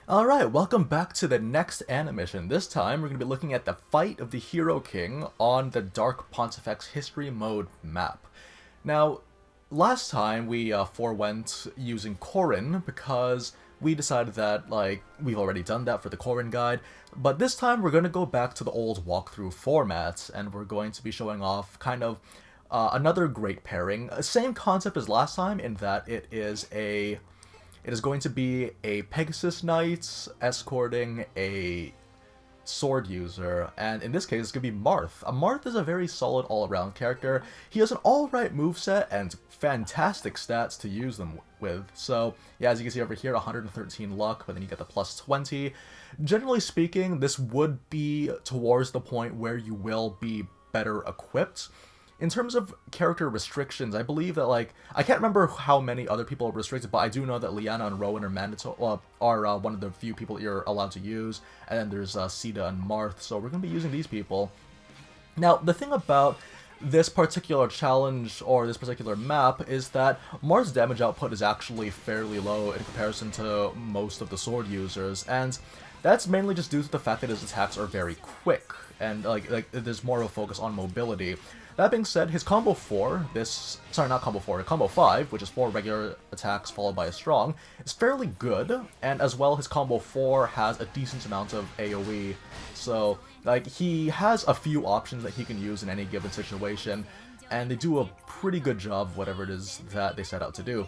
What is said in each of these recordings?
Alright, welcome back to the next animation. This time, we're going to be looking at the Fight of the Hero King on the Dark Pontifex History Mode map. Now, last time we forewent using Corrin because we decided that, we've already done that for the Corrin guide, but this time we're going to go back to the old walkthrough format, and we're going to be showing off kind of another great pairing. Same concept as last time in that it is going to be a Pegasus Knight escorting a sword user, and in this case it's going to be Marth. Marth is a very solid all-around character. He has an alright moveset and fantastic stats to use them with. So yeah, as you can see over here, 113 luck, but then you get the plus 20. Generally speaking, this would be towards the point where you will be better equipped. In terms of character restrictions, I believe that, I can't remember how many other people are restricted, but I do know that Liana and Rowan are mandatory, are one of the few people that you're allowed to use, and then there's Caeda and Marth, so we're going to be using these people. Now, the thing about this particular challenge, or this particular map, is that Marth's damage output is actually fairly low in comparison to most of the sword users, and that's mainly just due to the fact that his attacks are very quick, and, there's more of a focus on mobility. That being said, his combo 4, combo 5, which is 4 regular attacks followed by a strong, is fairly good, and as well his combo 4 has a decent amount of AoE, so, he has a few options that he can use in any given situation, and they do a pretty good job of whatever it is that they set out to do.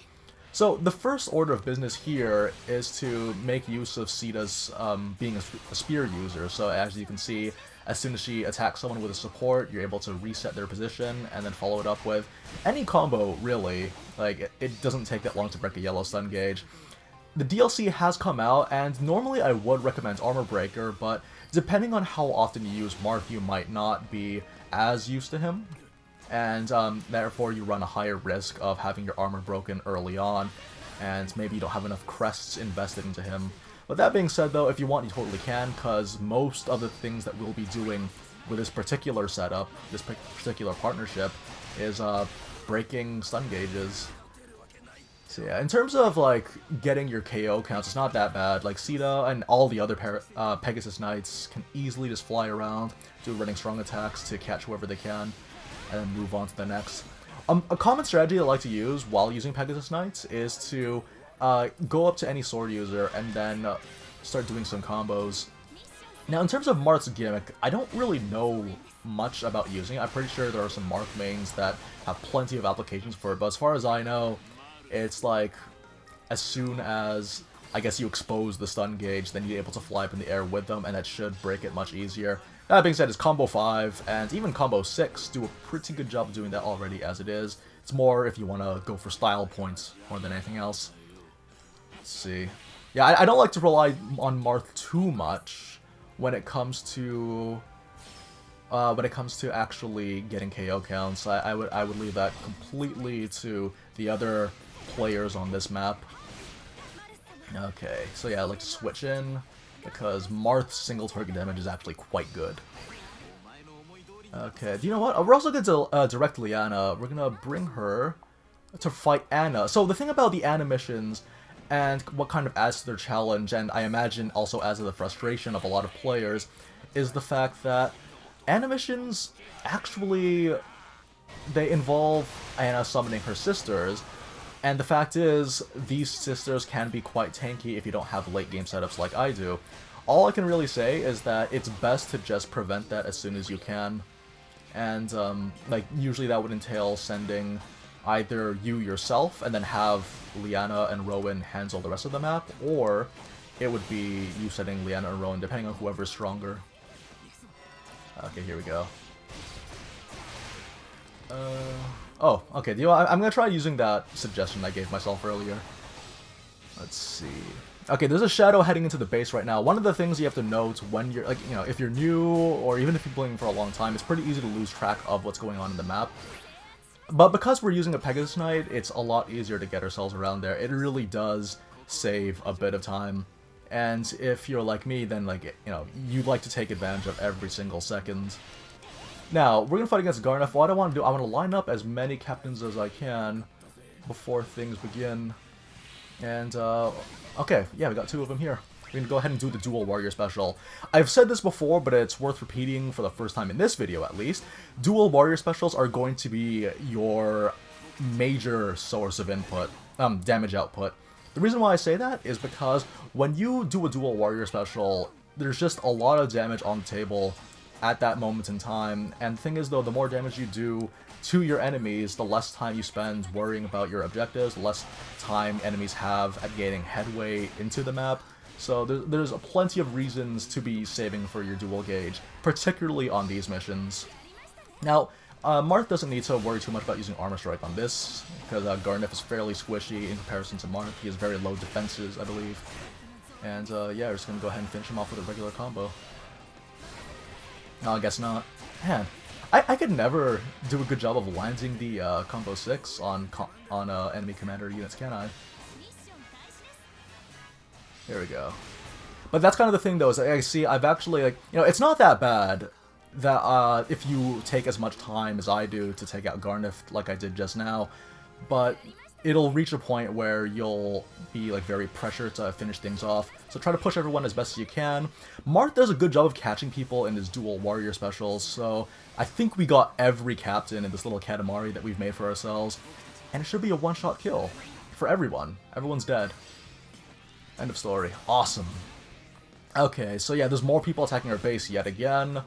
So, the first order of business here is to make use of Caeda's being a spear user, so as you can see, as soon as she attacks someone with a support, you're able to reset their position, and then follow it up with any combo, really. It doesn't take that long to break a yellow stun gauge. The DLC has come out, and normally I would recommend Armor Breaker, but depending on how often you use Marth, you might not be as used to him, and therefore you run a higher risk of having your armor broken early on, and maybe you don't have enough crests invested into him. But that being said, though, if you want, you totally can, because most of the things that we'll be doing with this particular setup, this particular partnership, is breaking stun gauges. So yeah, in terms of, getting your KO counts, it's not that bad. Caeda and all the other Pegasus Knights can easily just fly around, do running strong attacks to catch whoever they can, and then move on to the next. A common strategy I like to use while using Pegasus Knights is to go up to any sword user and then start doing some combos. Now, in terms of Marth's gimmick, I don't really know much about using it. I'm pretty sure there are some Marth mains that have plenty of applications for it, but as far as I know, it's as soon as, I guess, you expose the stun gauge, then you're able to fly up in the air with them, and that should break it much easier. That being said, his combo 5 and even combo 6 do a pretty good job of doing that already as it is. It's more if you want to go for style points more than anything else. Let's see. Yeah, I don't like to rely on Marth too much when it comes to actually getting KO counts. I would leave that completely to the other players on this map. Okay, so yeah, I like to switch in because Marth's single target damage is actually quite good. Okay, do you know what? We're also going to direct Liana. We're gonna bring her to fight Anna. So the thing about the Anna missions, and what kind of adds to their challenge, and I imagine also adds to the frustration of a lot of players, is the fact that Anna missions actually, they involve Anna summoning her sisters, and the fact is, these sisters can be quite tanky if you don't have late game setups like I do. All I can really say is that it's best to just prevent that as soon as you can, and usually that would entail sending either you yourself and then have Liana and Rowan handle the rest of the map, or it would be you sending Liana and Rowan, depending on whoever's stronger. Okay, here we go. Oh, okay, you know, I'm gonna try using that suggestion I gave myself earlier. Let's see. Okay, there's a shadow heading into the base right now. One of the things you have to note when you're, if you're new, or even if you've been playing for a long time, it's pretty easy to lose track of what's going on in the map. But because we're using a Pegasus Knight, it's a lot easier to get ourselves around there. It really does save a bit of time. And if you're like me, then, you'd like to take advantage of every single second. Now, we're gonna fight against Garneth. What I want to do, I want to line up as many captains as I can before things begin. And, okay, yeah, we got 2 of them here. we're going to go ahead and do the Dual Warrior Special. I've said this before, but it's worth repeating for the first time in this video at least. Dual Warrior Specials are going to be your major source of input, damage output. The reason why I say that is because when you do a Dual Warrior Special, there's just a lot of damage on the table at that moment in time, and the thing is though, the more damage you do to your enemies, the less time you spend worrying about your objectives, the less time enemies have at gaining headway into the map. So there's plenty of reasons to be saving for your dual gauge, particularly on these missions. Now, Marth doesn't need to worry too much about using Armor Strike on this, because Garnif is fairly squishy in comparison to Marth. He has very low defenses, I believe. And yeah, we're just going to go ahead and finish him off with a regular combo. No, I guess not. Man, I could never do a good job of landing the combo 6 on enemy commander units, can I? There we go. But that's kind of the thing, though, is I see I've actually, like, you know, it's not that bad that if you take as much time as I do to take out Garnif like I did just now, but it'll reach a point where you'll be like very pressured to finish things off. So try to push everyone as best as you can. Marth does a good job of catching people in his Dual Warrior Specials, so I think we got every captain in this little Katamari that we've made for ourselves, and it should be a one-shot kill for everyone. Everyone's dead. End of story. Awesome. Okay, so yeah, there's more people attacking our base yet again.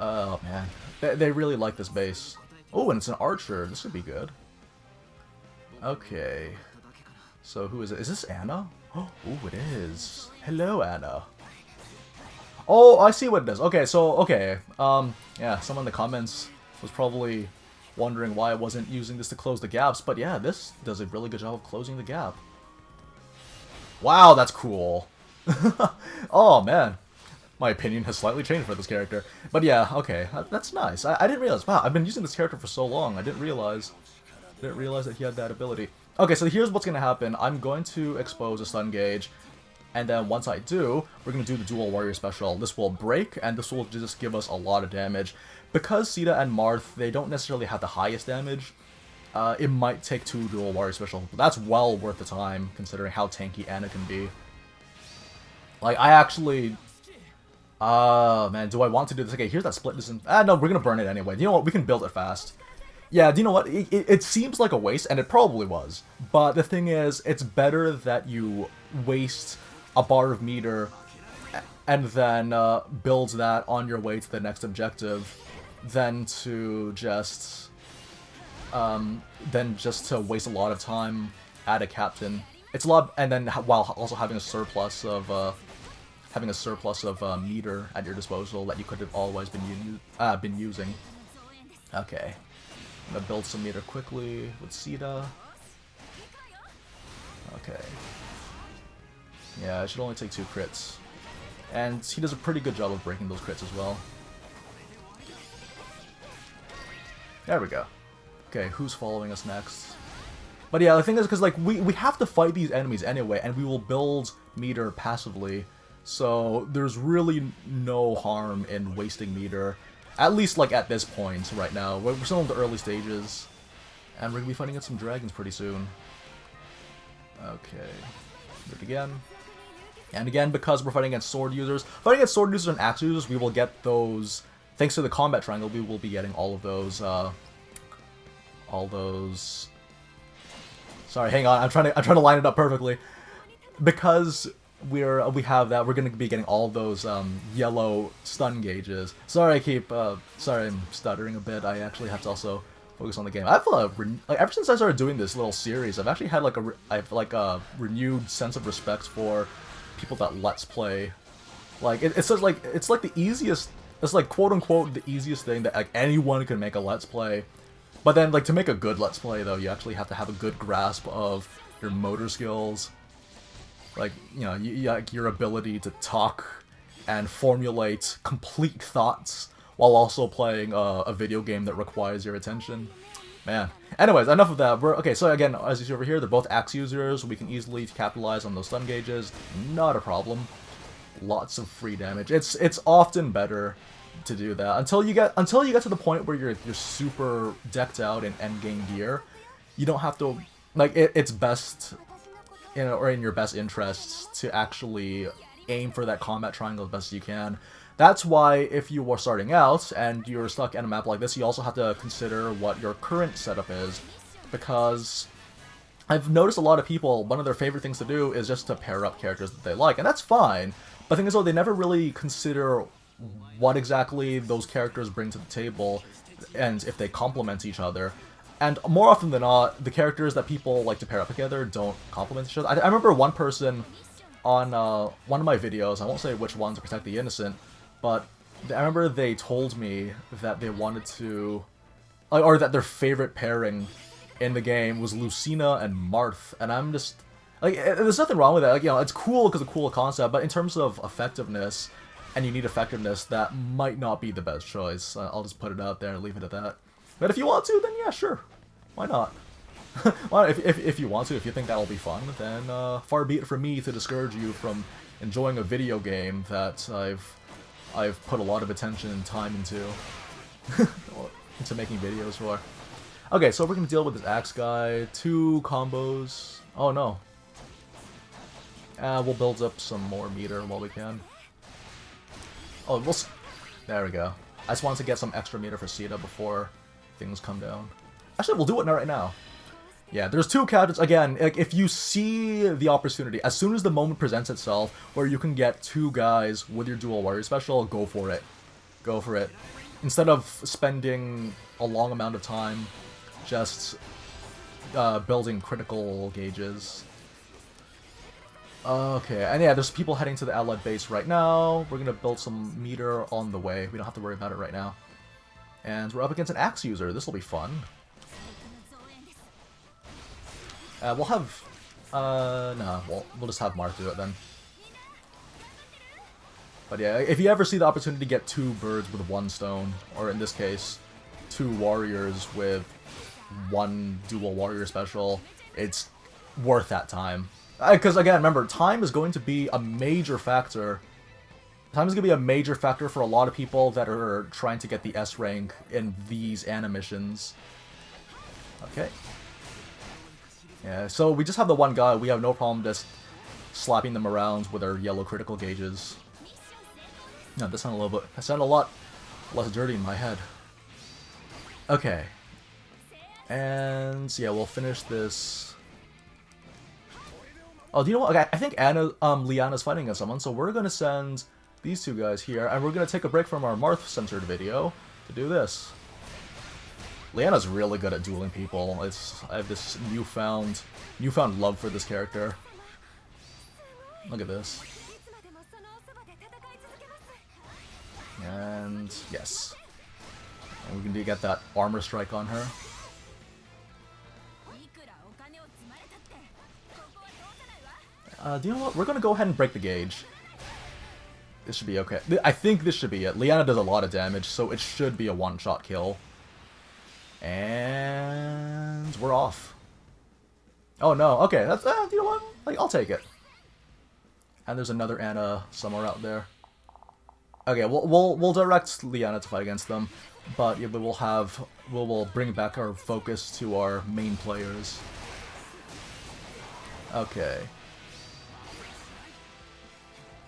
Oh man, they really like this base. Oh, and it's an archer. This would be good. Okay. So who is it? Is this Anna? Oh, it is. Hello, Anna. Oh, I see what it does. Okay, so, okay. Yeah, someone in the comments was probably wondering why I wasn't using this to close the gaps, but yeah, this does a really good job of closing the gap. Wow, that's cool. Oh, man. My opinion has slightly changed for this character. But yeah, okay, that's nice. I didn't realize. Wow, I've been using this character for so long. I didn't realize that he had that ability. Okay, so here's what's going to happen. I'm going to expose a stun gauge, and then once I do, we're going to do the Dual Warrior Special. This will break, and this will just give us a lot of damage. Because Caeda and Marth, they don't necessarily have the highest damage, it might take 2 Dual Warrior Specials, but that's well worth the time, considering how tanky Anna can be. Like, I actually... man, do I want to do this? Okay, here's that split distance. No, we're gonna burn it anyway. You know what? We can build it fast. Yeah, do you know what? It seems like a waste, and it probably was. But the thing is, it's better that you waste a bar of meter and then build that on your way to the next objective than to just to waste a lot of time at a captain. It's a lot, and then while also having a surplus of meter at your disposal that you could have always been using. Okay, I'm gonna build some meter quickly with Caeda. Okay. Yeah, it should only take 2 crits, and he does a pretty good job of breaking those crits as well. There we go. Okay, who's following us next? But yeah, the thing is, because like we have to fight these enemies anyway, and we will build meter passively. So there's really no harm in wasting meter, at least like at this point right now. We're still in the early stages, and we're gonna be fighting against some dragons pretty soon. Okay, do it again, and again, because we're fighting against sword users. Fighting against sword users and axe users, we will get those. Thanks to the combat triangle, we will be getting all of those. Sorry, hang on. I'm trying to line it up perfectly, because we have that. We're gonna be getting all those yellow stun gauges. Sorry, sorry, I'm stuttering a bit. I actually have to also focus on the game. I've like ever since I started doing this little series, I've actually had like a renewed sense of respect for people that let's play. Like it's like the easiest. It's like quote unquote the easiest thing that like anyone can make a let's play. But then like to make a good let's play though, you actually have to have a good grasp of your motor skills. Like, you know, like your ability to talk and formulate complete thoughts while also playing a video game that requires your attention. Man. Anyways, enough of that. Okay, so again, as you see over here, they're both axe users. We can easily capitalize on those stun gauges. Not a problem. Lots of free damage. It's often better to do that until you get to the point where you're super decked out in endgame gear. You don't have to, like, it's best, you know, or in your best interests to actually aim for that combat triangle as best as you can. That's why if you are starting out and you're stuck in a map like this, you also have to consider what your current setup is, because I've noticed a lot of people, one of their favorite things to do is just to pair up characters that they like, and that's fine. But the thing is, though, they never really consider what exactly those characters bring to the table and if they complement each other. And more often than not, the characters that people like to pair up together don't complement each other. I remember one person on one of my videos, I won't say which one to protect the innocent, but I remember they told me that they wanted to, or that their favorite pairing in the game was Lucina and Marth, and I'm just, like, there's nothing wrong with that. Like, you know, it's cool because it's a cool concept, but in terms of effectiveness, and you need effectiveness, that might not be the best choice. I'll just put it out there and leave it at that. But if you want to, then yeah, sure. Why not? Well, if you want to, if you think that'll be fun, then far be it from me to discourage you from enjoying a video game that I've put a lot of attention and time into making videos for. Okay, so we're gonna deal with this axe guy. 2 combos. Oh no. We'll build up some more meter while we can. Oh, there we go. I just wanted to get some extra meter for Caeda before things come down. Actually, we'll do it right now. Yeah, there's 2 captains. Again, like, if you see the opportunity, as soon as the moment presents itself where you can get 2 guys with your dual warrior special, go for it. Go for it. Instead of spending a long amount of time just building critical gauges. Okay, and yeah, there's people heading to the allied base right now. We're gonna build some meter on the way. We don't have to worry about it right now. And we're up against an axe user. This will be fun. We'll have... no, we'll just have Marth do it then. But yeah, if you ever see the opportunity to get 2 birds with 1 stone, or in this case, 2 warriors with 1 dual warrior special, it's worth that time. Because again, remember, time is going to be a major factor. Time is going to be a major factor for a lot of people that are trying to get the S rank in these animations. Okay. Yeah, so we just have the 1 guy. We have no problem just slapping them around with our yellow critical gauges. No, that sounded a lot less dirty in my head. Okay. And yeah, we'll finish this. Oh, do you know what? Okay, I think Liana's fighting against someone, so we're gonna send these 2 guys here, and we're gonna take a break from our Marth-centered video to do this. Liana's really good at dueling people. I have this newfound love for this character. Look at this. And yes. And we can get that armor strike on her. Do you know what? We're gonna go ahead and break the gauge. This should be okay. I think this should be it. Liana does a lot of damage, so it should be a one-shot kill. And we're off. Oh no, okay, that's you know what? Like, I'll take it. And there's another Anna somewhere out there. Okay, we'll direct Liana to fight against them, but yeah, we'll bring back our focus to our main players. Okay.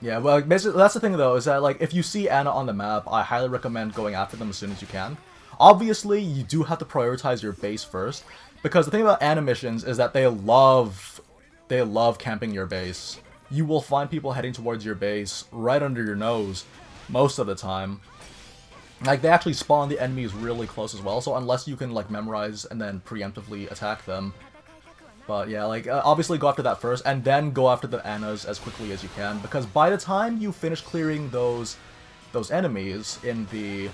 Yeah, well, basically, that's the thing though, is that, like, if you see Anna on the map, I highly recommend going after them as soon as you can. Obviously, you do have to prioritize your base first, because the thing about Anna missions is that they love camping your base. You will find people heading towards your base right under your nose most of the time. Like, they actually spawn the enemies really close as well, so unless you can, like, memorize and then preemptively attack them. But yeah, like, obviously go after that first, and then go after the Annas as quickly as you can, because by the time you finish clearing those enemies in the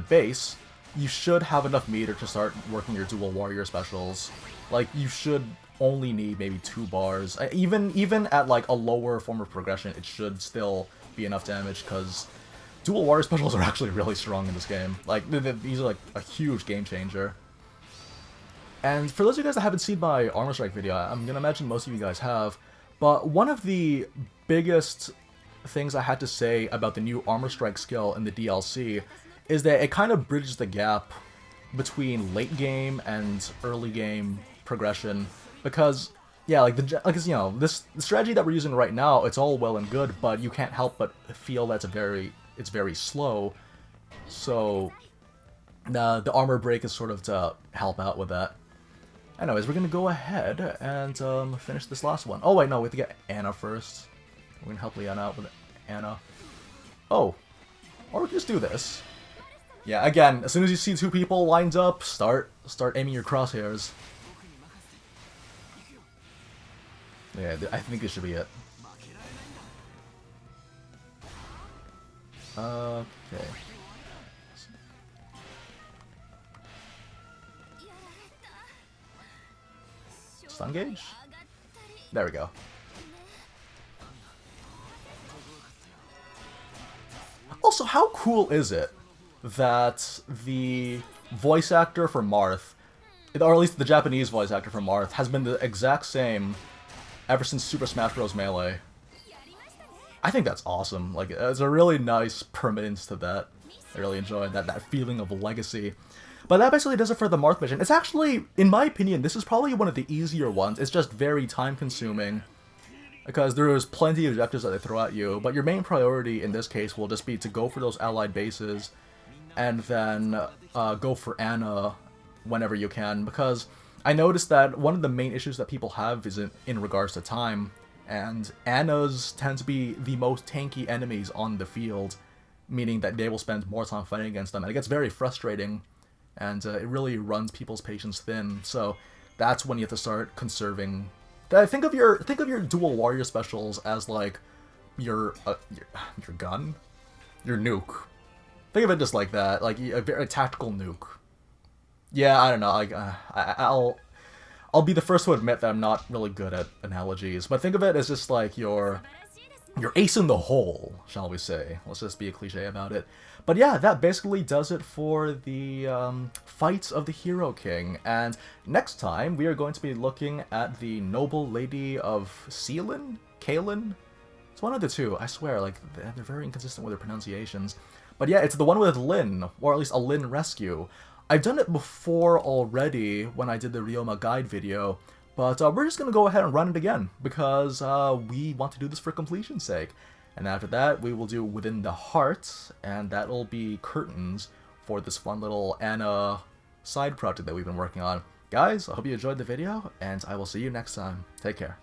base, you should have enough meter to start working your dual warrior specials. Like, you should only need maybe 2 bars. Even at, like, a lower form of progression, it should still be enough damage, because dual warrior specials are actually really strong in this game. Like, these are, like, a huge game changer. And for those of you guys that haven't seen my Armor Strike video, I'm gonna imagine most of you guys have, but one of the biggest things I had to say about the new Armor Strike skill in the DLC is that it kind of bridges the gap between late game and early game progression, because yeah, like you know, the strategy that we're using right now, it's all well and good, but you can't help but feel that it's very slow. So the armor break is sort of to help out with that. Anyways, we're gonna go ahead and finish this last one. Oh wait, no, we have to get Anna first. We're gonna help Leanna out with Anna. Oh, or we can just do this. Yeah, again, as soon as you see two people lined up, start aiming your crosshairs. Yeah, I think this should be it. Okay. Stun gauge? There we go. Also, how cool is it that the voice actor for Marth, or at least the Japanese voice actor for Marth, has been the exact same ever since Super Smash Bros. Melee? I think that's awesome. Like, it's a really nice permanence to that. I really enjoyed that feeling of legacy. But that basically does it for the Marth mission. It's actually, in my opinion, this is probably one of the easier ones. It's just very time-consuming, because there's plenty of objectives that they throw at you, but your main priority in this case will just be to go for those allied bases, and then go for Anna whenever you can, because I noticed that one of the main issues that people have is in regards to time, and Annas tend to be the most tanky enemies on the field, meaning that they will spend more time fighting against them, and it gets very frustrating, and it really runs people's patience thin. So that's when you have to start conserving. Think of your dual warrior specials as like your gun, your nuke. Think of it just like that, like a very tactical nuke. Yeah, I don't know. Like I'll be the first to admit that I'm not really good at analogies, but think of it as just like your ace in the hole, shall we say. Let's just be a cliche about it. But yeah, that basically does it for the fights of the Hero King. And next time, we are going to be looking at the Noble Lady of Caelan? Caelan? It's one of the two, I swear. Like, they're very inconsistent with their pronunciations. But yeah, it's the one with Lyn, or at least a Lyn rescue. I've done it before already when I did the Ryoma guide video, but we're just going to go ahead and run it again, because we want to do this for completion's sake. And after that, we will do Within the Heart, and that'll be curtains for this fun little Anna side project that we've been working on. Guys, I hope you enjoyed the video, and I will see you next time. Take care.